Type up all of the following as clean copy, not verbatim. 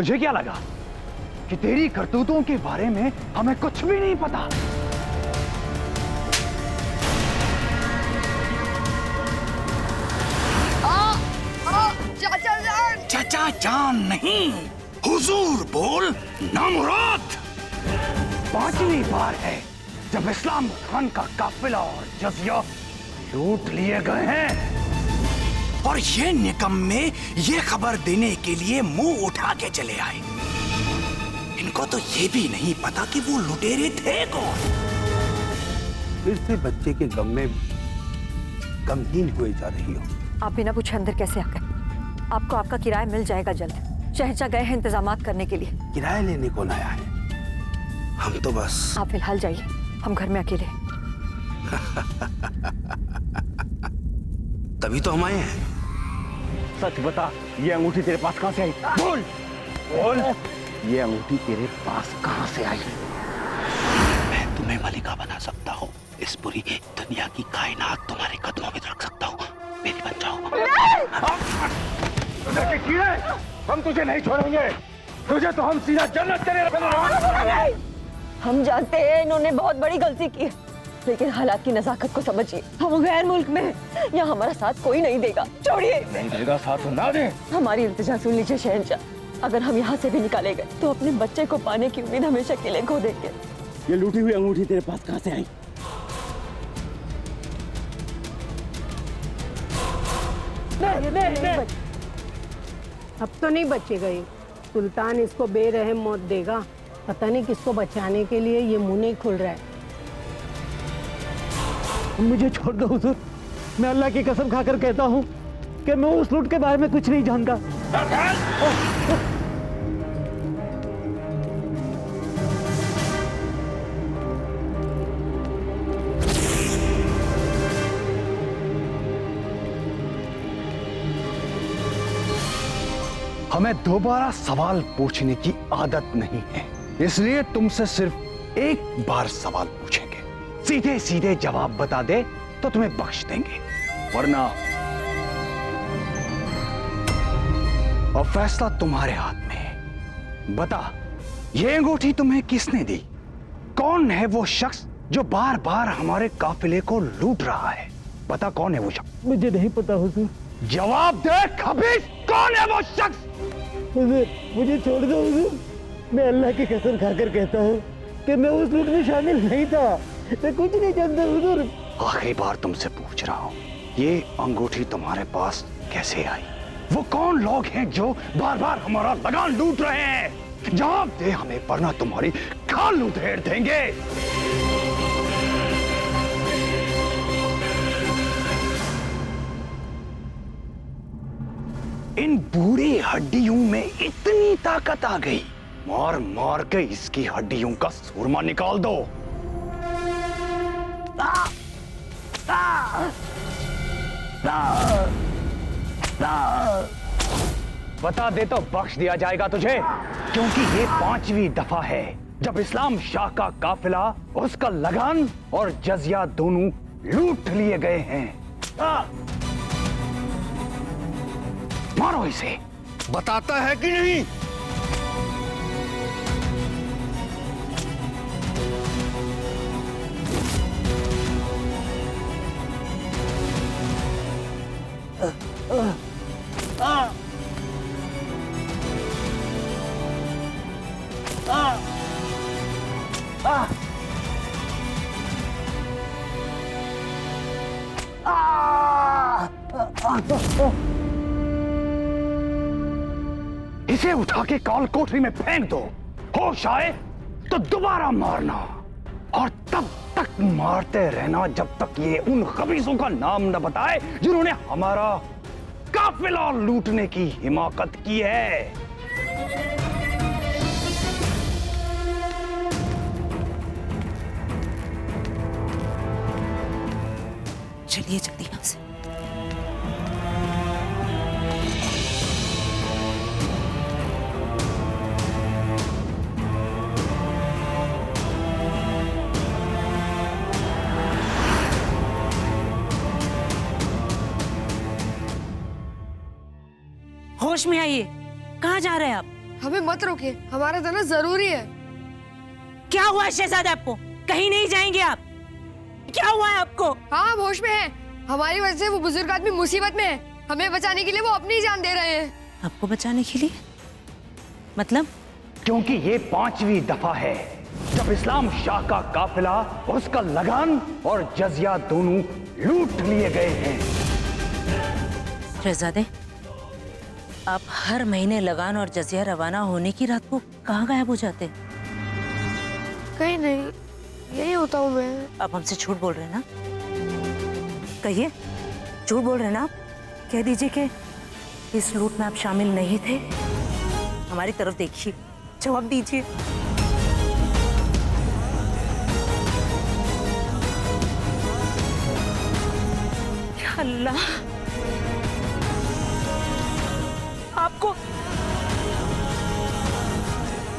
तुझे क्या लगा कि तेरी करतूतों के बारे में हमें कुछ भी नहीं पता? चाचा जान! चाचा जान नहीं, हुजूर बोल ना मुराद। 5वीं बार है जब इस्लाम खान का काफिला और जजिया लूट लिए गए हैं, और ये निकम्मे ये खबर देने के लिए मुंह उठा के चले आए। इनको तो ये भी नहीं पता कि वो लुटेरे थे कौन। फिर से बच्चे के गम में गमगीन हुए जा रही हो। आप बिना पूछे अंदर कैसे आ गए? आपको आपका किराया मिल जाएगा जल्द। शहंशाह गए हैं इंतजामात करने के लिए। किराया लेने कौन आया है? हम तो बस। आप फिलहाल जाइए, हम घर में अकेले। तभी तो हम आए हैं। सच बता, ये अंगूठी तेरे पास कहां से आई? बोल बोल, ये अंगूठी तेरे पास कहां से आई? मैं तुम्हें मलिका बना सकता हूँ। इस पूरी दुनिया की कायनात तुम्हारे कदमों में रख सकता हूँ। मेरी बन जाओ। हम तुझे नहीं छोड़ेंगे। तुझे तो हम सीधा जन्नत तेरे रखेंगे। हम जानते हैं इन्होंने बहुत बड़ी गलती की है, लेकिन हालात की नजाकत को समझिए। हम गैर मुल्क में हैं, यहाँ हमारा साथ कोई नहीं देगा। छोड़िए। नहीं देगा साथ ना दे। हमारी इल्तिजा सुन लीजिए शहंशाह, अगर हम यहाँ से भी निकाले गए तो अपने बच्चे को पाने की उम्मीद हमेशा के लिए खो देंगे। ये लूटी हुई अंगूठी तेरे पास कहां से आई? नहीं, अब तो नहीं बचेगा ये। सुल्तान इसको बेरहम मौत देगा। पता नहीं किसको बचाने के लिए ये मुंह नहीं खुल रहा है। मुझे छोड़ दो हुजूर, मैं अल्लाह की कसम खाकर कहता हूँ कि मैं उस लूट के बारे में कुछ नहीं जानता। हमें दोबारा सवाल पूछने की आदत नहीं है, इसलिए तुमसे सिर्फ एक बार सवाल पूछेंगे। सीधे सीधे जवाब बता दे तो तुम्हें बख्श देंगे, वरना और फैसला तुम्हारे हाथ में है। बता, ये अंगूठी तुम्हें किसने दी? कौन है वो शख्स जो बार बार हमारे काफिले को लूट रहा है? पता कौन है वो शख्स? मुझे नहीं पता हुजूर। जवाब दे खबीस, कौन है वो शख्स? हुजूर मुझे छोड़ दो हुजूर, मैं अल्लाह की कसम खाकर कहता हूँ कि मैं उस लूट में शामिल नहीं था। मैं कुछ नहीं जानता हुजूर। आखिरी बार तुमसे पूछ रहा हूँ, ये अंगूठी तुम्हारे पास कैसे आई? वो कौन लोग हैं जो बार बार हमारा लगान लूट रहे हैं? जवाब दे हमें, वरना तुम्हारी खाल उधेड़ देंगे। इन बूढ़ी हड्डियों में इतनी ताकत आ गई, मार मार के इसकी हड्डियों का सूरमा निकाल दो। बता दे तो बख्श दिया जाएगा तुझे, क्योंकि ये 5वीं दफा है जब इस्लाम शाह का काफिला, उसका लगान और जजिया दोनों लूट लिए गए हैं। मारो इसे। बताता है कि नहीं? इसे उठा के काल कोठरी में फेंक दो। होश आए तो दोबारा मारना, और तब तक मारते रहना जब तक ये उन खबीसों का नाम न बताए जिन्होंने हमारा काफिला लूटने की हिमाकत की है। चलिए जल्दी यहाँ से। होश में आइए, कहाँ जा रहे हैं आप? हमें मत रोकिए, हमारा जाना जरूरी है। क्या हुआ है शहजादे आपको? कहीं नहीं जाएंगे आप? क्या हुआ है आपको? हाँ, हम होश में हैं। हमारी वजह से वो बुजुर्ग आदमी मुसीबत में है। हमें बचाने के लिए वो अपनी जान दे रहे हैं। आपको बचाने के लिए? मतलब? क्योंकि ये 5वीं दफा है जब इस्लाम शाह का काफिला और उसका लगान और जजिया दोनों लूट लिए गए हैं। शहजादे, आप हर महीने लगान और जजिया रवाना होने की रात को कहाँ गायब हो जाते? कहीं नहीं, यही होता हूँ मैं। आप हमसे झूठ बोल रहे हैं ना? कहिए, झूठ बोल रहे हैं ना आप? कह दीजिए कि इस लूट में आप शामिल नहीं थे। हमारी तरफ देखिए, जवाब दीजिए। या अल्लाह,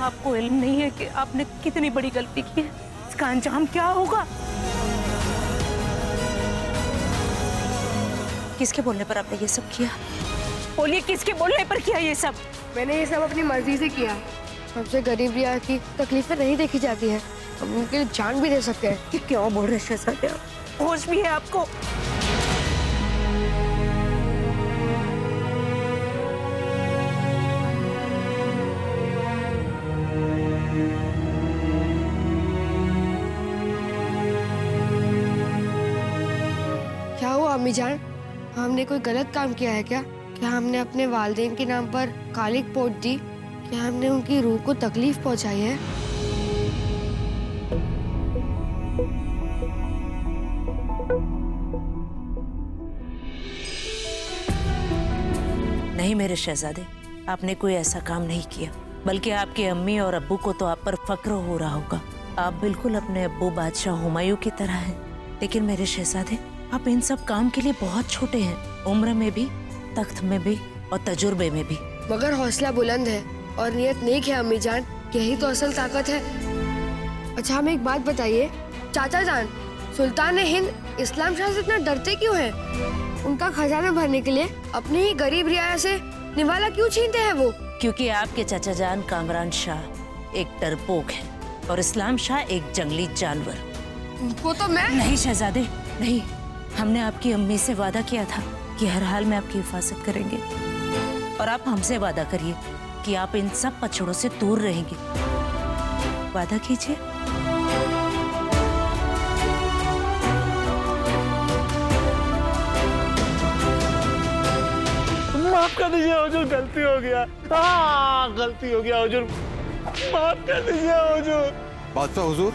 आपको इल्म नहीं है कि आपने कितनी बड़ी गलती की है? इसका अंजाम क्या होगा? किसके बोलने पर आपने ये सब किया? बोलिए, किसके बोलने पर किया ये सब? मैंने ये सब अपनी मर्जी से किया। हमसे गरीब रिया की तकलीफें नहीं देखी जाती है, हम उनके लिए जान भी दे सकते हैं। ये क्या बोल रहे हैं शहजादे आप? होश भी है आपको? क्या हुआ अम्मी जान? हमने कोई गलत काम किया है क्या? क्या हमने अपने वालिदैन के नाम पर कालिक पोत दी? क्या हमने उनकी रूह को तकलीफ पहुंचाई है? नहीं मेरे शहजादे, आपने कोई ऐसा काम नहीं किया, बल्कि आपके अम्मी और अब्बू को तो आप पर फक्र हो रहा होगा। आप बिल्कुल अपने अब्बू बादशाह हुमायूं की तरह हैं। लेकिन मेरे शहजादे, आप इन सब काम के लिए बहुत छोटे हैं, उम्र में भी, तख्त में भी और तजुर्बे में भी। मगर हौसला बुलंद है और नियत नेक है अम्मी जान, यही तो असल ताकत है। अच्छा, हमें एक बात बताइए चाचा जान, सुल्तान हिंद इस्लाम शाह से इतना डरते क्यों हैं? उनका खजाना भरने के लिए अपनी ही गरीब रियाया से निवाला क्यों छीनते हैं वो? क्योंकि आपके चाचा जान कामरान शाह एक डरपोक है और इस्लाम शाह एक जंगली जानवर। वो तो मैं नहीं शहजादे, नहीं। हमने आपकी अम्मी से वादा किया था कि हर हाल में आपकी हिफाजत करेंगे, और आप हमसे वादा करिए कि आप इन सब पछड़ों से दूर रहेंगे। वादा कीजिए। माफ कर दीजिए हुजूर, गलती हो गया। गलती हो गया हुजूर, माफ कर दीजिए हुजूर। बादशाह हुजूर,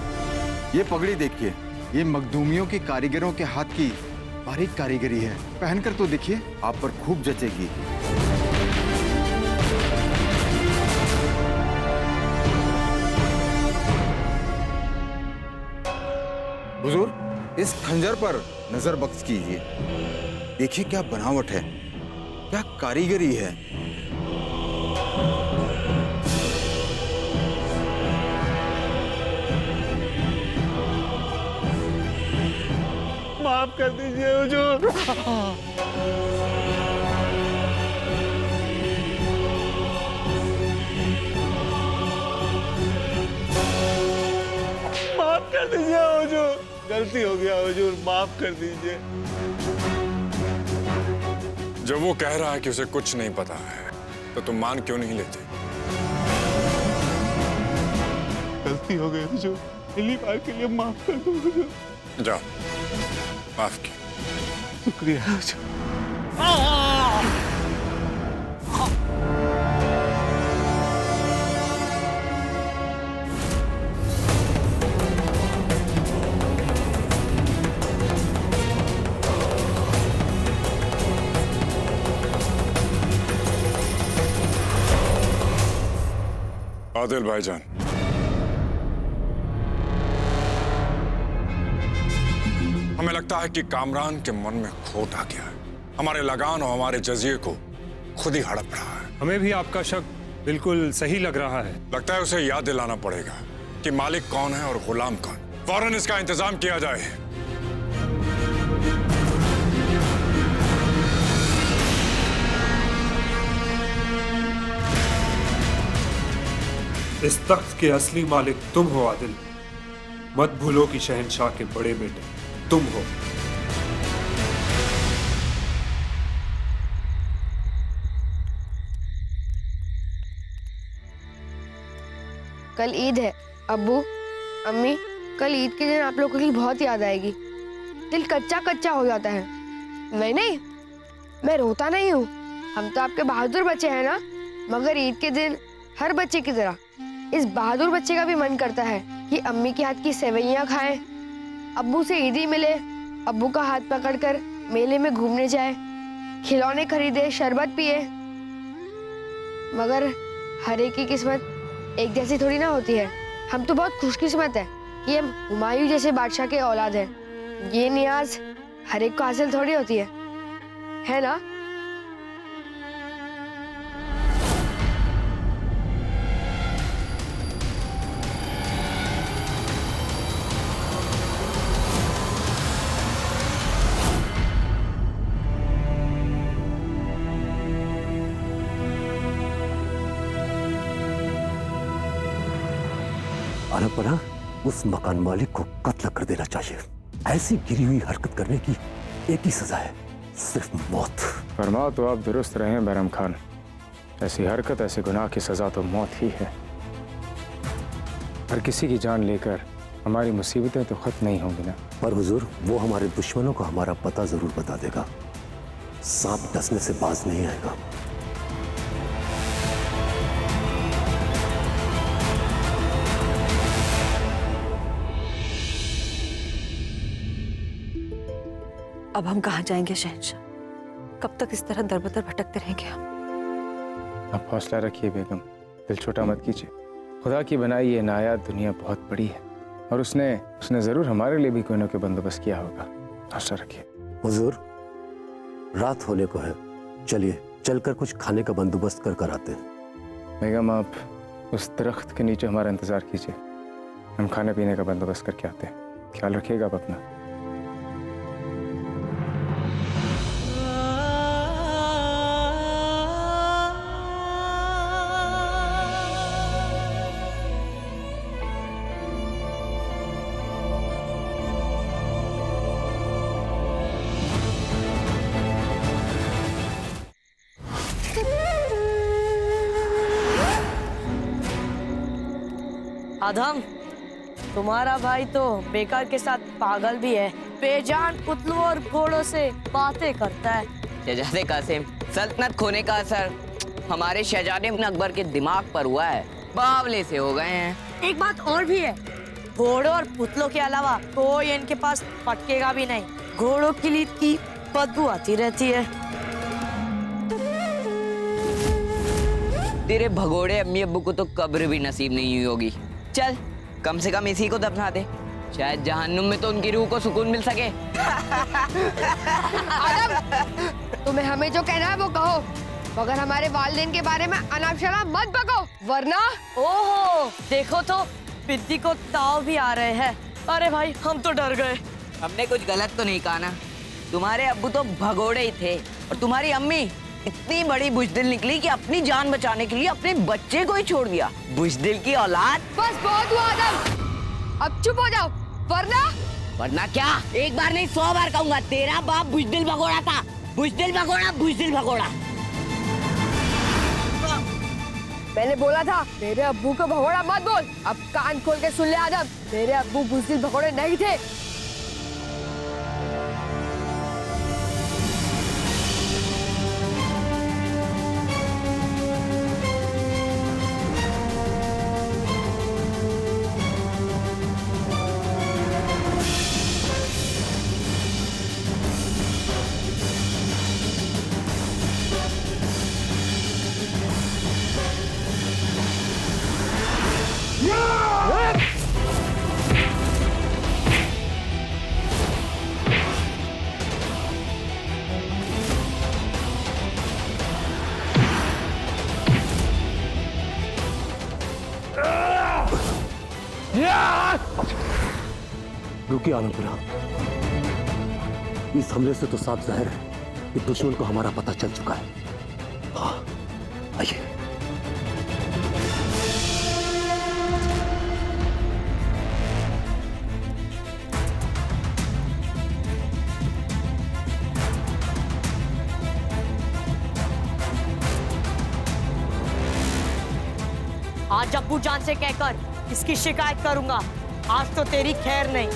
ये पगड़ी देखिए, ये मखदूमियों के कारीगरों के हाथ की बारीक कारीगरी है। पहनकर तो देखिए, आप पर खूब जचेगी। हुजूर, इस खंजर पर नजर बख्श कीजिए। देखिए क्या बनावट है, क्या कारीगरी है। माफ कर दीजिए हुजूर। माफ कर दीजिए हुजूर, गलती हो गया हुजूर, माफ कर दीजिए। जब वो कह रहा है कि उसे कुछ नहीं पता है, तो तुम मान क्यों नहीं लेते? गलती हो गई हुजूर, पहली बार के लिए माफ कर दो हुजूर। जाओ, माफ की। शुक्रिया हुजूर। आदिल भाईजान, हमें लगता है कि कामरान के मन में खोट आ गया है। हमारे लगान और हमारे जजिए को खुद ही हड़प रहा है। हमें भी आपका शक बिल्कुल सही लग रहा है। लगता है उसे याद दिलाना पड़ेगा कि मालिक कौन है और गुलाम कौन। फौरन इसका इंतजाम किया जाए। इस तख्त के असली मालिक तुम हो आदिल। मत भूलो कि शहंशाह के बड़े बेटे तुम हो। कल ईद है अब्बू, अम्मी। कल ईद के दिन आप लोगों की बहुत याद आएगी। दिल कच्चा कच्चा हो जाता है। नहीं, मैं रोता नहीं हूँ। हम तो आपके बहादुर बच्चे हैं ना। मगर ईद के दिन हर बच्चे की तरह इस बहादुर बच्चे का भी मन करता है कि अम्मी के हाथ की सेवइयाँ खाएं, अब्बू से ईदी मिले, अब्बू का हाथ पकड़कर मेले में घूमने जाए, खिलौने खरीदे, शरबत पिए। मगर हर एक की किस्मत एक जैसी थोड़ी ना होती है। हम तो बहुत खुशकिस्मत है कि हम हुमायूं जैसे बादशाह के औलाद हैं। ये नियाज हर एक को हासिल थोड़ी होती है ना? अनपढ़ा उस मकान मालिक को कत्ल कर देना चाहिए। ऐसी गिरी हुई हरकत करने की एक ही सजा है, सिर्फ मौत। फरमाओ तो आप दुरुस्त रहें बैरम खान। ऐसी हरकत, ऐसे गुनाह की सजा तो मौत ही है। हर किसी की जान लेकर हमारी मुसीबतें तो खत्म नहीं होंगी ना। पर हुजूर, वो हमारे दुश्मनों को हमारा पता जरूर बता देगा। सांप डसने से बाज नहीं आएगा। अब हम कहाँ जाएंगे शहंशाह? कब तक इस तरह दर-बदर भटकते रहेंगे हम? आप हौसला रखिए बेगम, दिल छोटा मत कीजिए। खुदा की बनाई ये नायाब दुनिया बहुत बड़ी है और उसने जरूर हमारे लिए भी कोई ना कोई बंदोबस्त किया होगा। हौसला रखिए। हुजूर, रात होने को है, चलिए चलकर कुछ खाने का बंदोबस्त कर आते हैं। बेगम, आप उस दरख्त के नीचे हमारा इंतजार कीजिए, हम खाने पीने का बंदोबस्त करके आते हैं। ख्याल रखिएगा आप अपना। आदम, तुम्हारा भाई तो बेकार के साथ पागल भी है। बेजान पुतलों और घोड़ों से बातें करता है। शहजादे कासिम, सल्तनत खोने का असर हमारे शहजादे अकबर के दिमाग पर हुआ है। बावले से हो गए हैं। एक बात और भी है, घोड़ों और पुतलों के अलावा कोई इनके पास पटकेगा भी नहीं। घोड़ों की लीद की बदबू आती रहती है। तेरे भगोड़े अम्मी अब्बू को तो कब्र भी नसीब नहीं हुई होगी। चल, कम से कम इसी को दफना दे, शायद जहन्नुम में तो उनकी रूह को सुकून मिल सके। आदम, तुम्हें हमें जो कहना है वो कहो, मगर हमारे वालिदैन के बारे में अनाप शनाप मत बको, वरना। ओहो, देखो तो बिद्दी को ताव भी आ रहे हैं। अरे भाई, हम तो डर गए। हमने कुछ गलत तो नहीं कहा ना? तुम्हारे अब्बू तो भगोड़े ही थे और तुम्हारी अम्मी इतनी बड़ी बुजदिल निकली कि अपनी जान बचाने के लिए अपने बच्चे को ही छोड़ दिया। बुजदिल की औलाद। बस बहुत हुआ आदम, अब चुप हो जाओ, वरना क्या? एक बार नहीं 100 बार कहूंगा, तेरा बाप बुजदिल भगोड़ा था। बुजदिल भगोड़ा, बुजदिल भगोड़ा। मैंने बोला था मेरे अब्बू को भगोड़ा मत बोल। अब कान खोल के सुन ले आदम, मेरे अब्बू बुजदिल भगोड़े नहीं थे। रुकिए आलमपुरा, इस हमले से तो साफ जाहिर है कि दुश्मन को हमारा पता चल चुका है। हाँ, आइए। आज अब्बू जान से कहकर इसकी शिकायत करूंगा। आज तो तेरी खैर नहीं।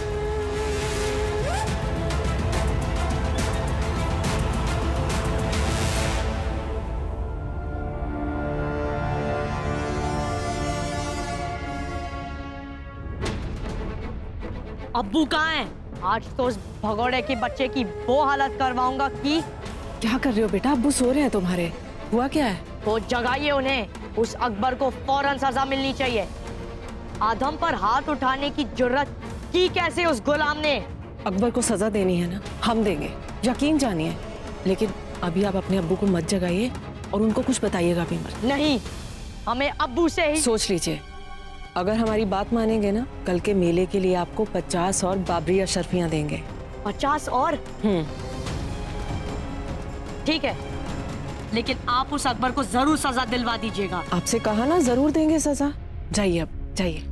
अब्बू कहाँ है? आज तो उस भगोड़े की बच्चे की वो हालत करवाऊंगा कि। क्या कर रहे हो बेटा? अब्बू सो रहे हैं तुम्हारे। हुआ क्या है? वो जगाइए उन्हें। उस अकबर को फौरन सजा मिलनी चाहिए। आदम पर हाथ उठाने की जुर्रत की कैसे उस गुलाम ने? अकबर को सजा देनी है ना, हम देंगे, यकीन जानिए। लेकिन अभी आप अपने अब्बू को मत जगाइए और उनको कुछ बताइएगा भी मत। नहीं, हमें अब्बू से ही। सोच लीजिए, अगर हमारी बात मानेंगे ना, कल के मेले के लिए आपको 50 और बाबरी अशरफियां देंगे। 50 और? ठीक है, लेकिन आप उस अकबर को जरूर सजा दिलवा दीजिएगा। आपसे कहा ना, जरूर देंगे सजा। जाइए अब, जाइए।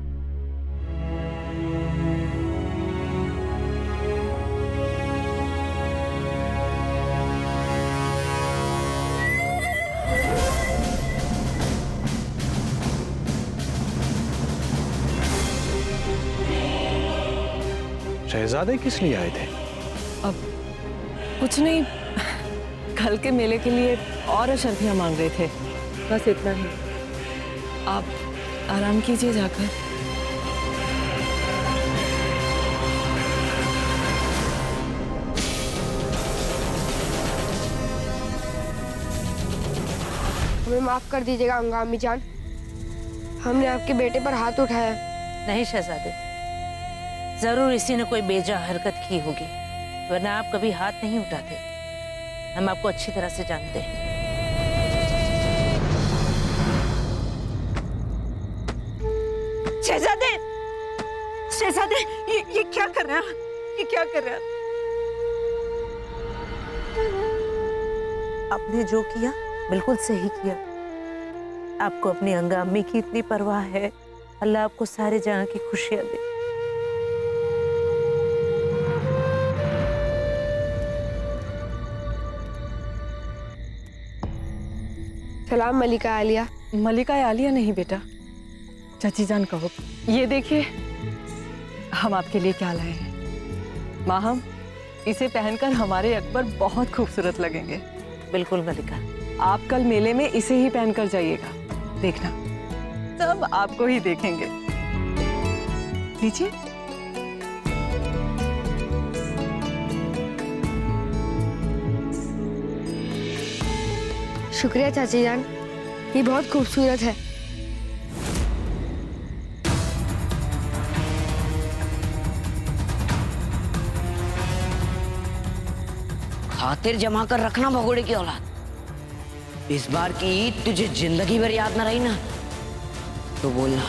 शहजादे किस लिए आए थे? अब कुछ नहीं, कल के मेले के लिए और अशरफियां मांग रहे थे, बस इतना ही। आप आराम कीजिए जाकर। हमें माफ कर दीजिएगा अंगामी जान, हमने आपके बेटे पर हाथ उठाया। नहीं शहजादे, जरूर इसी ने कोई बेजा हरकत की होगी, वरना आप कभी हाथ नहीं उठाते। हम आपको अच्छी तरह से जानते हैं। शहजादे, शहजादे, ये क्या कर रहे हैं? ये क्या कर रहे हैं? आपने जो किया बिल्कुल सही किया। आपको अपनी अंगामी की इतनी परवाह है। अल्लाह आपको सारे जहां की खुशियां दे। सलाम मलिका आलिया। मलिका आलिया नहीं बेटा, चाची जान कहो। ये देखिए हम आपके लिए क्या लाए हैं। माहम, इसे पहनकर हमारे अकबर बहुत खूबसूरत लगेंगे। बिल्कुल मलिका, आप कल मेले में इसे ही पहनकर जाइएगा, देखना सब आपको ही देखेंगे। लीजिए। शुक्रिया चाची जान, ये बहुत खूबसूरत है। खातिर जमा कर रखना भगोड़े की औलाद। इस बार की ईद तुझे जिंदगी भर याद न रही ना, तो बोलना।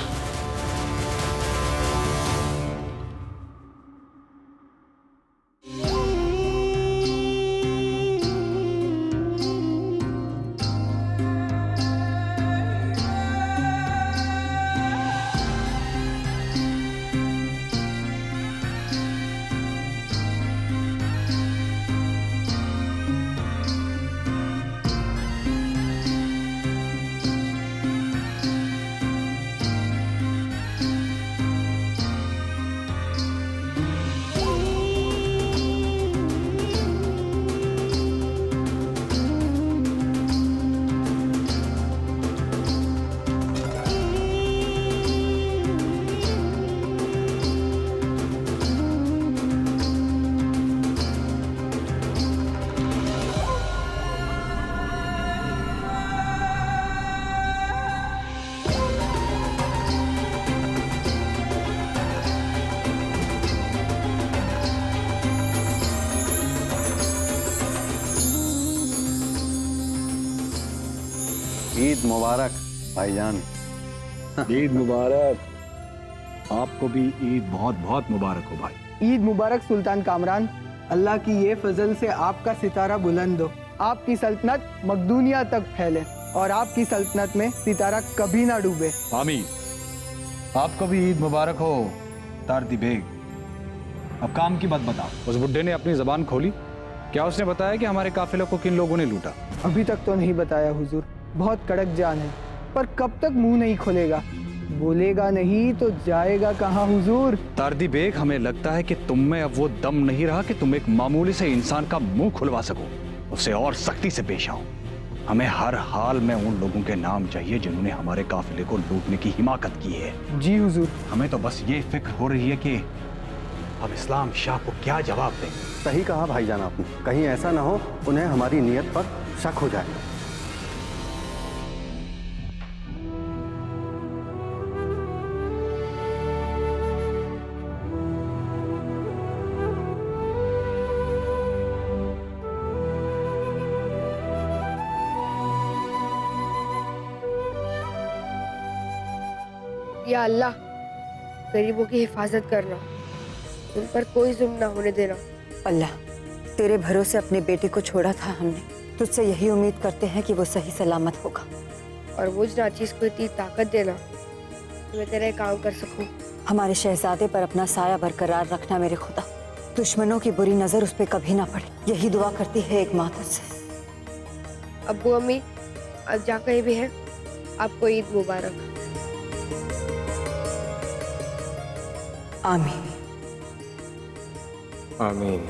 ईद मुबारक भाईजान। ईद मुबारक। आपको भी ईद बहुत बहुत मुबारक हो भाई। ईद मुबारक सुल्तान कामरान। अल्लाह की ये फजल से आपका सितारा बुलंद हो, आपकी सल्तनत मकदूनिया तक फैले और आपकी सल्तनत में सितारा कभी ना डूबे। आमीन। आपको भी ईद मुबारक हो तारती बेग। अब काम की बात बताओ। उस बुड्ढे ने अपनी जबान खोली, क्या उसने बताया कि हमारे काफिले को किन लोगों ने लूटा? अभी तक तो नहीं बताया हुजूर, बहुत कड़क जान है, पर कब तक मुंह नहीं खोलेगा। बोलेगा नहीं तो जाएगा कहाँ हुजूर? तारदी बेग, हमें लगता है कि तुम में अब वो दम नहीं रहा कि तुम एक मामूली से इंसान का मुंह खुलवा सको, उससे और सख्ती से पेश आओ। हमें हर हाल में उन लोगों के नाम चाहिए जिन्होंने हमारे काफिले को लूटने की हिमाकत की है। जी हुजूर। हमें तो बस ये फिक्र हो रही है कि अब इस्लाम शाह को क्या जवाब दें। सही कहा भाईजान आपने, कहीं ऐसा ना हो उन्हें हमारी नीयत पर शक हो जाए। या अल्लाह, गरीबों की हिफाजत करना, उन पर कोई जुल्म ना होने देना। अल्लाह, तेरे भरोसे अपने बेटे को छोड़ा था हमने, तुझसे यही उम्मीद करते हैं कि वो सही सलामत होगा। और मुझ नाचीज को इतनी ताकत देना कि मैं तेरा काम कर सकूं। हमारे शहजादे पर अपना साया बरकरार रखना मेरे खुदा, दुश्मनों की बुरी नजर उस पर कभी ना पड़े, यही दुआ करती है एक माँ तुझसे। अब्बू अम्मी, अब जहाँ कहीं भी हैं, आपको ईद मुबारक। आमीन। आमीन।